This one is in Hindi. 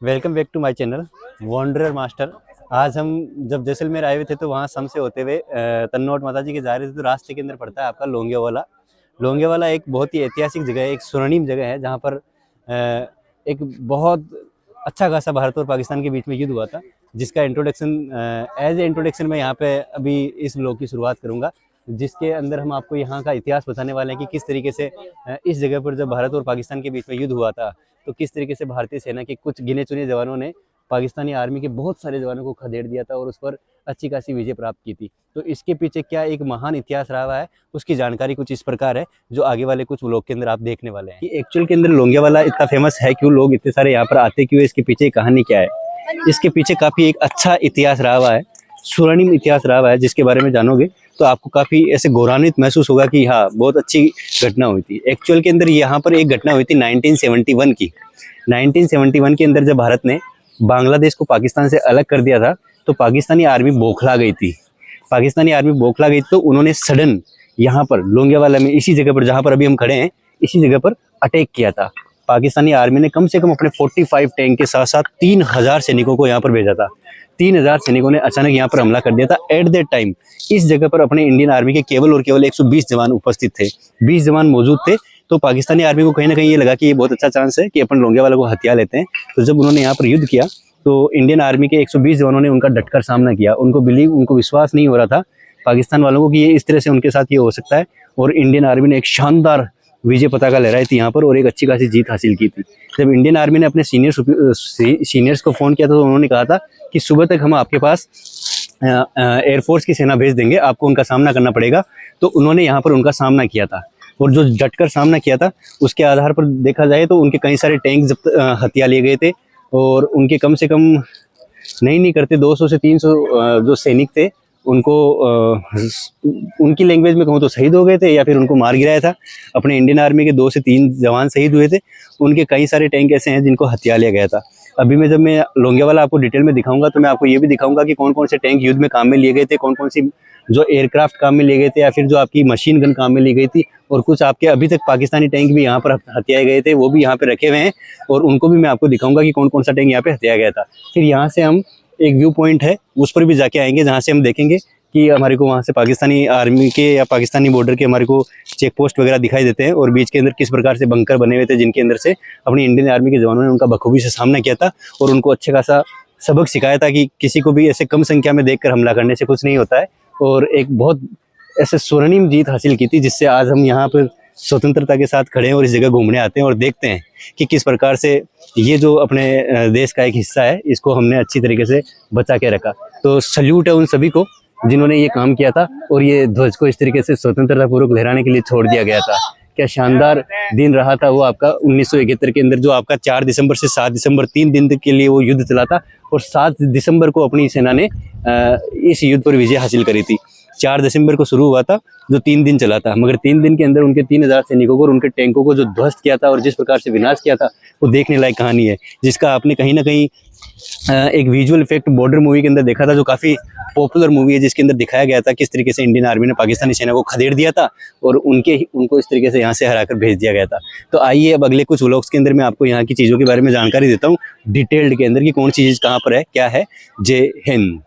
Welcome back to my channel Wanderer Master. आज हम जब जैसलमेर आए हुए थे तो वहाँ सम से होते हुए तन्नौट माता जी के जा रहे थे, तो रास्ते के अंदर पड़ता है आपका लोंगेवाला। लोंगेवाला एक बहुत ही ऐतिहासिक जगह है, एक स्वर्णिम जगह है जहाँ पर एक बहुत अच्छा खासा भारत और पाकिस्तान के बीच में युद्ध हुआ था, जिसका इंट्रोडक्शन एज ए इंट्रोडक्शन मैं यहाँ पे अभी इस व्लॉग की शुरुआत करूँगा, जिसके अंदर हम आपको यहाँ का इतिहास बताने वाले हैं कि किस तरीके से इस जगह पर जब भारत और पाकिस्तान के बीच में युद्ध हुआ था तो किस तरीके से भारतीय सेना के कुछ गिने चुने जवानों ने पाकिस्तानी आर्मी के बहुत सारे जवानों को खदेड़ दिया था और उस पर अच्छी खासी विजय प्राप्त की थी। तो इसके पीछे क्या एक महान इतिहास रहा है, उसकी जानकारी कुछ इस प्रकार है जो आगे वाले कुछ व्लॉग के अंदर आप देखने वाले हैं कि एक्चुअल के अंदर लोंगेवाला इतना फेमस है क्यों, लोग इतने सारे यहाँ पर आते क्यों, इसके पीछे कहानी क्या है। इसके पीछे काफ़ी एक अच्छा इतिहास रहा हुआ है, स्वर्णिम इतिहास रहा हुआ है, जिसके बारे में जानोगे तो आपको काफ़ी ऐसे गौरवान्वित महसूस होगा कि हाँ बहुत अच्छी घटना हुई थी। एक्चुअल के अंदर यहाँ पर एक घटना हुई थी 1971 की। 1971 के अंदर जब भारत ने बांग्लादेश को पाकिस्तान से अलग कर दिया था तो पाकिस्तानी आर्मी बौखला गई थी। पाकिस्तानी आर्मी बौखला गई तो उन्होंने सडन यहाँ पर लोंगेवाला में, इसी जगह पर जहाँ पर अभी हम खड़े हैं, इसी जगह पर अटैक किया था। पाकिस्तानी आर्मी ने कम से कम अपने 45 टैंक के साथ साथ 3000 सैनिकों को यहाँ पर भेजा था। 3000 सैनिकों ने अचानक यहाँ पर हमला कर दिया था। एट दैट टाइम इस जगह पर अपने इंडियन आर्मी के केवल और केवल 120 जवान उपस्थित थे, 20 जवान मौजूद थे। तो पाकिस्तानी आर्मी को कहीं ना कहीं ये लगा कि ये बहुत अच्छा चांस है कि अपन लोंगेवाला को हथिया लेते हैं। तो जब उन्होंने यहाँ पर युद्ध किया तो इंडियन आर्मी के 120 जवानों ने उनका डटकर सामना किया। उनको विश्वास नहीं हो रहा था पाकिस्तान वालों को कि ये इस तरह से उनके साथ ये हो सकता है, और इंडियन आर्मी ने एक शानदार विजय पताका लहराई थी यहाँ पर और एक अच्छी खासी जीत हासिल की थी। जब इंडियन आर्मी ने अपने सीनियर्स को फ़ोन किया था तो उन्होंने कहा था कि सुबह तक हम आपके पास एयरफोर्स की सेना भेज देंगे, आपको उनका सामना करना पड़ेगा। तो उन्होंने यहाँ पर उनका सामना किया था और जो डटकर सामना किया था उसके आधार पर देखा जाए तो उनके कई सारे टैंक जब हथिया लिए गए थे और उनके कम से कम नहीं करते 200 से 300 जो सैनिक थे उनको उनकी लैंग्वेज में कहूँ तो शहीद हो गए थे या फिर उनको मार गिराया था। अपने इंडियन आर्मी के 2 से 3 जवान शहीद हुए थे। उनके कई सारे टैंक ऐसे हैं जिनको हथिया लिया गया था। अभी जब मैं लोंगेवाला आपको डिटेल में दिखाऊंगा तो मैं आपको ये भी दिखाऊंगा कि कौन कौन से टैंक युद्ध में काम में लिए गए थे, कौन कौन सी जो एयरक्राफ्ट काम में लिए गए थे या फिर जो आपकी मशीन गन काम में ली गई थी, और कुछ आपके अभी तक पाकिस्तानी टैंक भी यहाँ पर हथियाए गए थे, वो भी यहाँ पे रखे हुए हैं और उनको भी मैं आपको दिखाऊंगा कि कौन कौन सा टैंक यहाँ पे हथियाया गया था। फिर यहाँ से हम एक व्यू पॉइंट है उस पर भी जाके आएंगे जहाँ से हम देखेंगे कि हमारे को वहाँ से पाकिस्तानी आर्मी के या पाकिस्तानी बॉर्डर के हमारे को चेक पोस्ट वगैरह दिखाई देते हैं और बीच के अंदर किस प्रकार से बंकर बने हुए थे जिनके अंदर से अपनी इंडियन आर्मी के जवानों ने उनका बखूबी से सामना किया था और उनको अच्छे खासा सबक सिखाया था कि किसी को भी ऐसे कम संख्या में देखकर हमला करने से कुछ नहीं होता है, और एक बहुत ऐसे स्वर्णिम जीत हासिल की थी जिससे आज हम यहाँ पर स्वतंत्रता के साथ खड़े हैं और इस जगह घूमने आते हैं और देखते हैं कि किस प्रकार से ये जो अपने देश का एक हिस्सा है इसको हमने अच्छी तरीके से बचा के रखा। तो सल्यूट है उन सभी को जिन्होंने ये काम किया था और ये ध्वज को इस तरीके से स्वतंत्रता पूर्वक लहराने के लिए छोड़ दिया गया था। क्या शानदार दिन रहा था वो आपका 1971 के अंदर, जो आपका 4 दिसंबर से 7 दिसंबर 3 दिन के लिए वो युद्ध चला था और 7 दिसंबर को अपनी सेना ने इस युद्ध पर विजय हासिल करी थी। 4 दिसंबर को शुरू हुआ था जो 3 दिन चला था, मगर 3 दिन के अंदर उनके 3000 सैनिकों को और उनके टैंकों को जो ध्वस्त किया था और जिस प्रकार से विनाश किया था वो देखने लायक कहानी है, जिसका आपने कहीं ना कहीं एक विजुअल इफेक्ट बॉर्डर मूवी के अंदर देखा था, जो काफ़ी पॉपुलर मूवी है, जिसके अंदर दिखाया गया था किस तरीके से इंडियन आर्मी ने पाकिस्तानी सेना को खदेड़ दिया था और उनको इस तरीके से यहाँ से हराकर भेज दिया गया था। तो आइए अब अगले कुछ व्लॉग्स के अंदर मैं आपको यहाँ की चीज़ों के बारे में जानकारी देता हूँ डिटेल्ड के अंदर कि कौन सी चीज़ कहाँ पर है, क्या है। जय हिंद।